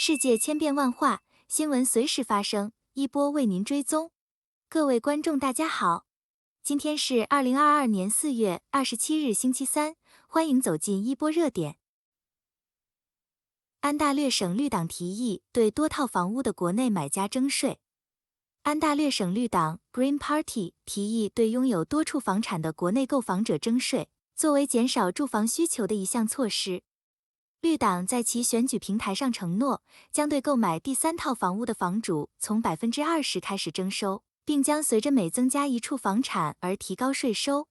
世界千变万化，新闻随时发生，一波为您追踪。各位观众大家好，今天是2022年4月27日星期三，欢迎走进一波热点。安大略省绿党提议对多套房屋的国内买家征税。安大略省绿党 Green Party 提议对拥有多处房产的国内购房者征税，作为减少住房需求的一项措施。绿党在其选举平台上承诺，将对购买第三套房屋的房主从20%开始征收，并将随着每增加一处房产而提高税收。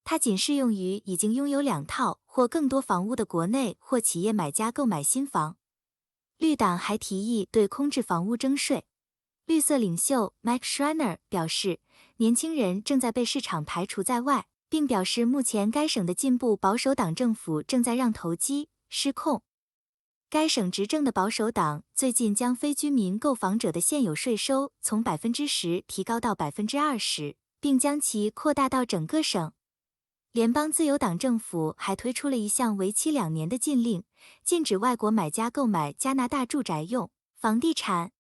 它仅适用于已经拥有2套或更多房屋的国内或企业买家购买新房。绿党还提议对空置房屋征税。绿色领袖 Mike Schreiner 表示，年轻人正在被市场排除在外，并表示目前该省的进步保守党政府正在让投机失控。该省执政的保守党最近将非居民购房者的现有税收从10%提高到20%，并将其扩大到整个省。联邦自由党政府还推出了一项为期2年的禁令，禁止外国买家购买加拿大住宅用房地产。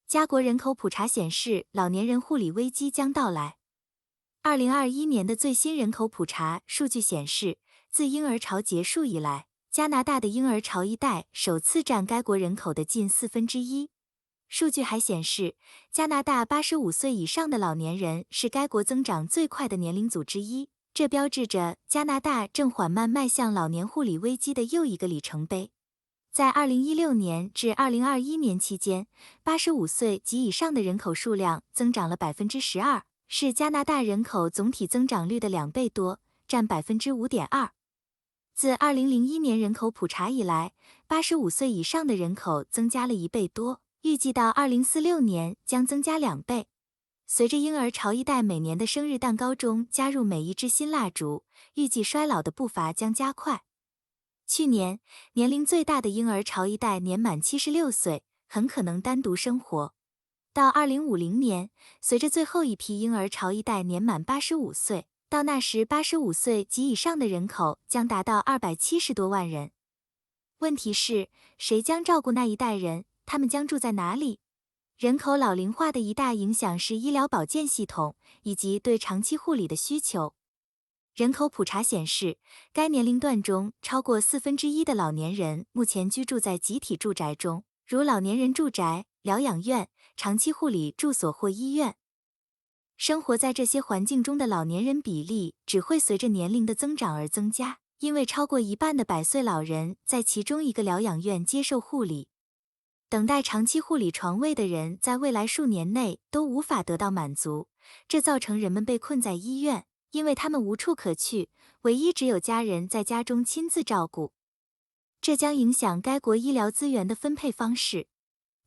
加国人口普查显示，老年人护理危机将到来。2021年的最新人口普查数据显示，自婴儿潮结束以来，加拿大的婴儿潮一代首次占该国人口的近1/4。数据还显示，加拿大85岁以上的老年人是该国增长最快的年龄组之一，这标志着加拿大正缓慢迈向老年护理危机的又一个里程碑。在2016年至2021年期间，85岁及以上的人口数量增长了12%，是加拿大人口总体增长率的2倍多，占5.2%。自2001年人口普查以来，85岁以上的人口增加了1倍多，预计到2046年将增加2倍。随着婴儿潮一代每年的生日蛋糕中加入每一支新蜡烛，预计衰老的步伐将加快。去年，年龄最大的婴儿潮一代年满76岁，很可能单独生活。到2050年，随着最后一批婴儿潮一代年满85岁，到那时85岁及以上的人口将达到270多万人。问题是，谁将照顾那一代人？他们将住在哪里？人口老龄化的一大影响是医疗保健系统以及对长期护理的需求。人口普查显示，该年龄段中超过1/4的老年人目前居住在集体住宅中，如老年人住宅、疗养院、长期护理住所或医院。生活在这些环境中的老年人比例只会随着年龄的增长而增加，因为超过1半的100岁老人在其中一个疗养院接受护理。等待长期护理床位的人在未来数年内都无法得到满足，这造成人们被困在医院，因为他们无处可去，唯一只有家人在家中亲自照顾。这将影响该国医疗资源的分配方式。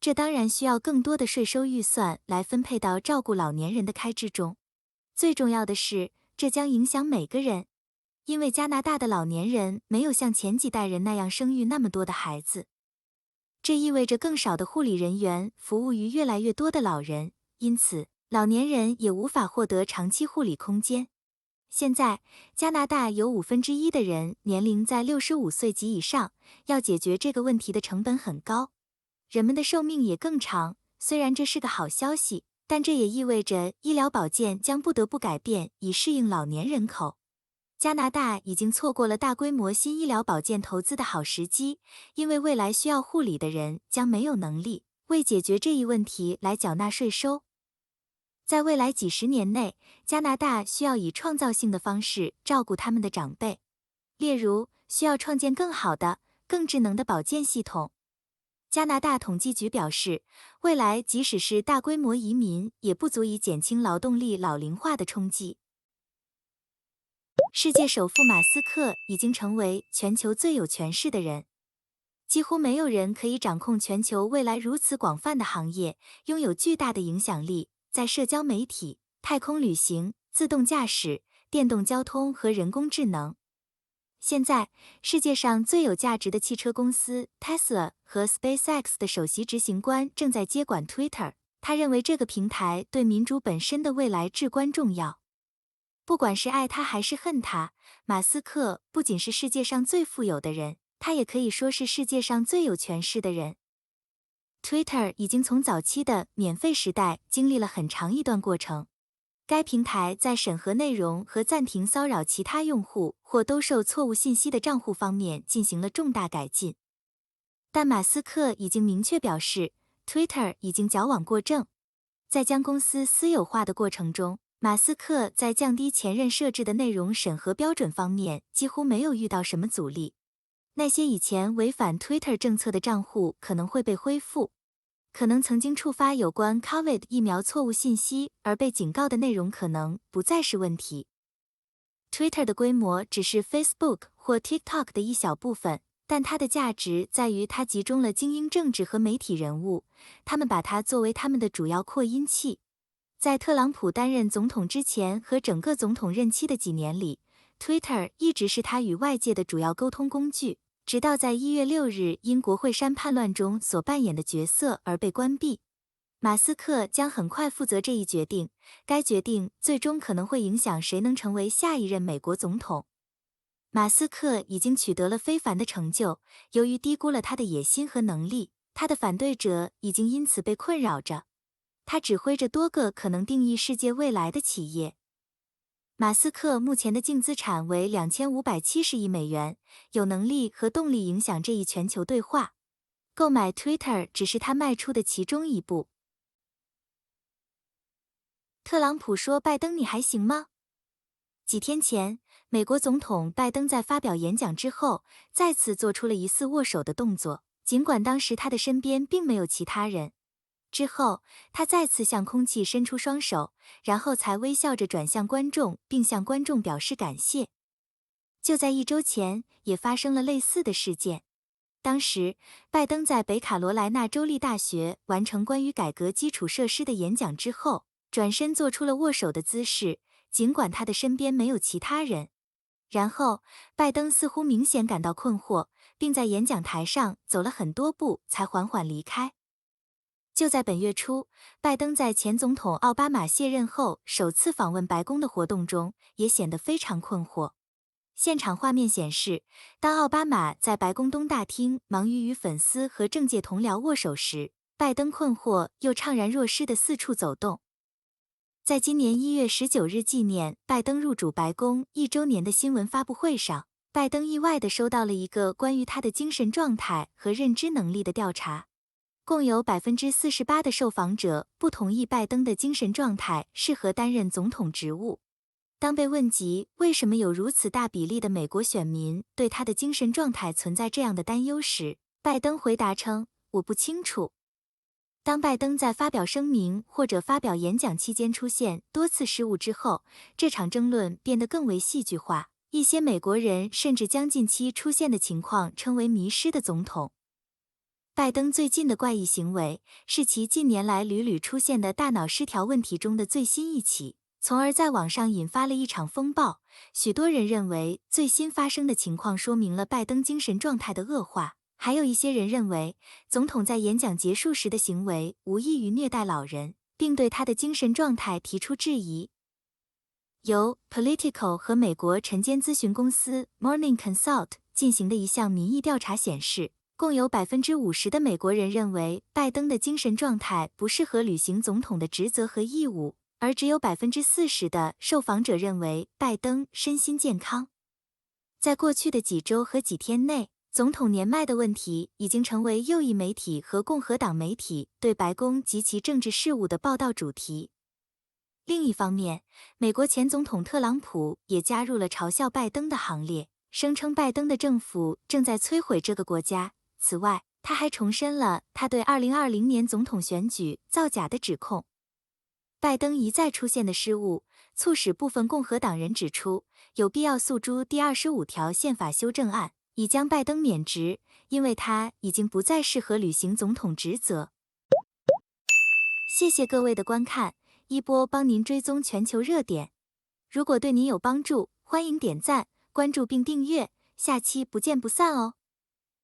这当然需要更多的税收预算来分配到照顾老年人的开支中。最重要的是，这将影响每个人，因为加拿大的老年人没有像前几代人那样生育那么多的孩子。这意味着更少的护理人员服务于越来越多的老人，因此，老年人也无法获得长期护理空间。现在，加拿大有1/5的人年龄在65岁及以上，要解决这个问题的成本很高。人们的寿命也更长，虽然这是个好消息，但这也意味着医疗保健将不得不改变以适应老年人口。加拿大已经错过了大规模新医疗保健投资的好时机，因为未来需要护理的人将没有能力为解决这一问题来缴纳税收。在未来几十年内，加拿大需要以创造性的方式照顾他们的长辈，例如需要创建更好的、更智能的保健系统。加拿大统计局表示，未来即使是大规模移民，也不足以减轻劳动力老龄化的冲击。世界首富马斯克已经成为全球最有权势的人，几乎没有人可以掌控全球未来如此广泛的行业，拥有巨大的影响力，在社交媒体、太空旅行、自动驾驶、电动交通和人工智能。现在，世界上最有价值的汽车公司 Tesla 和 SpaceX 的首席执行官正在接管 Twitter， 他认为这个平台对民主本身的未来至关重要。不管是爱他还是恨他，马斯克不仅是世界上最富有的人，他也可以说是世界上最有权势的人。Twitter 已经从早期的免费时代经历了很长一段过程。该平台在审核内容和暂停骚扰其他用户或兜售错误信息的账户方面进行了重大改进。但马斯克已经明确表示 ，Twitter 已经矫枉过正。在将公司私有化的过程中，马斯克在降低前任设置的内容审核标准方面几乎没有遇到什么阻力。那些以前违反 Twitter 政策的账户可能会被恢复。可能曾经触发有关 COVID 疫苗错误信息而被警告的内容可能不再是问题。Twitter 的规模只是 Facebook 或 TikTok 的一小部分，但它的价值在于它集中了精英政治和媒体人物，他们把它作为他们的主要扩音器。在特朗普担任总统之前和整个总统任期的几年里， Twitter 一直是他与外界的主要沟通工具。直到在1月6日因国会山叛乱中所扮演的角色而被关闭。马斯克将很快负责这一决定，该决定最终可能会影响谁能成为下一任美国总统。马斯克已经取得了非凡的成就，由于低估了他的野心和能力，他的反对者已经因此被困扰着。他指挥着多个可能定义世界未来的企业。马斯克目前的净资产为2570亿美元，有能力和动力影响这一全球对话。购买 Twitter 只是他迈出的其中一步。特朗普说拜登你还行吗？几天前，美国总统拜登在发表演讲之后，再次做出了疑似握手的动作，尽管当时他的身边并没有其他人。之后，他再次向空气伸出双手，然后才微笑着转向观众，并向观众表示感谢。就在1周前，也发生了类似的事件。当时，拜登在北卡罗来纳州立大学完成关于改革基础设施的演讲之后，转身做出了握手的姿势，尽管他的身边没有其他人。然后，拜登似乎明显感到困惑，并在演讲台上走了很多步才缓缓离开。就在本月初，拜登在前总统奥巴马卸任后首次访问白宫的活动中，也显得非常困惑。现场画面显示，当奥巴马在白宫东大厅忙于与粉丝和政界同僚握手时，拜登困惑又怅然若失地四处走动。在今年1月19日纪念拜登入主白宫1周年的新闻发布会上，拜登意外地收到了一个关于他的精神状态和认知能力的调查。共有 48% 的受访者不同意拜登的精神状态适合担任总统职务。当被问及为什么有如此大比例的美国选民对他的精神状态存在这样的担忧时，拜登回答称：“我不清楚。”当拜登在发表声明或者发表演讲期间出现多次失误之后，这场争论变得更为戏剧化。一些美国人甚至将近期出现的情况称为迷失的总统。拜登最近的怪异行为是其近年来屡屡出现的大脑失调问题中的最新一起，从而在网上引发了一场风暴。许多人认为最新发生的情况说明了拜登精神状态的恶化，还有一些人认为总统在演讲结束时的行为无异于虐待老人，并对他的精神状态提出质疑。由 Politico 和美国晨间咨询公司 Morning Consult 进行的一项民意调查显示，共有 50% 的美国人认为拜登的精神状态不适合履行总统的职责和义务，而只有 40% 的受访者认为拜登身心健康。在过去的几周和几天内，总统年迈的问题已经成为右翼媒体和共和党媒体对白宫及其政治事务的报道主题。另一方面，美国前总统特朗普也加入了嘲笑拜登的行列，声称拜登的政府正在摧毁这个国家。此外，他还重申了他对2020年总统选举造假的指控。拜登一再出现的失误，促使部分共和党人指出，有必要诉诸第25条宪法修正案，以将拜登免职，因为他已经不再适合履行总统职责。谢谢各位的观看，一波帮您追踪全球热点。如果对您有帮助，欢迎点赞、关注并订阅，下期不见不散哦。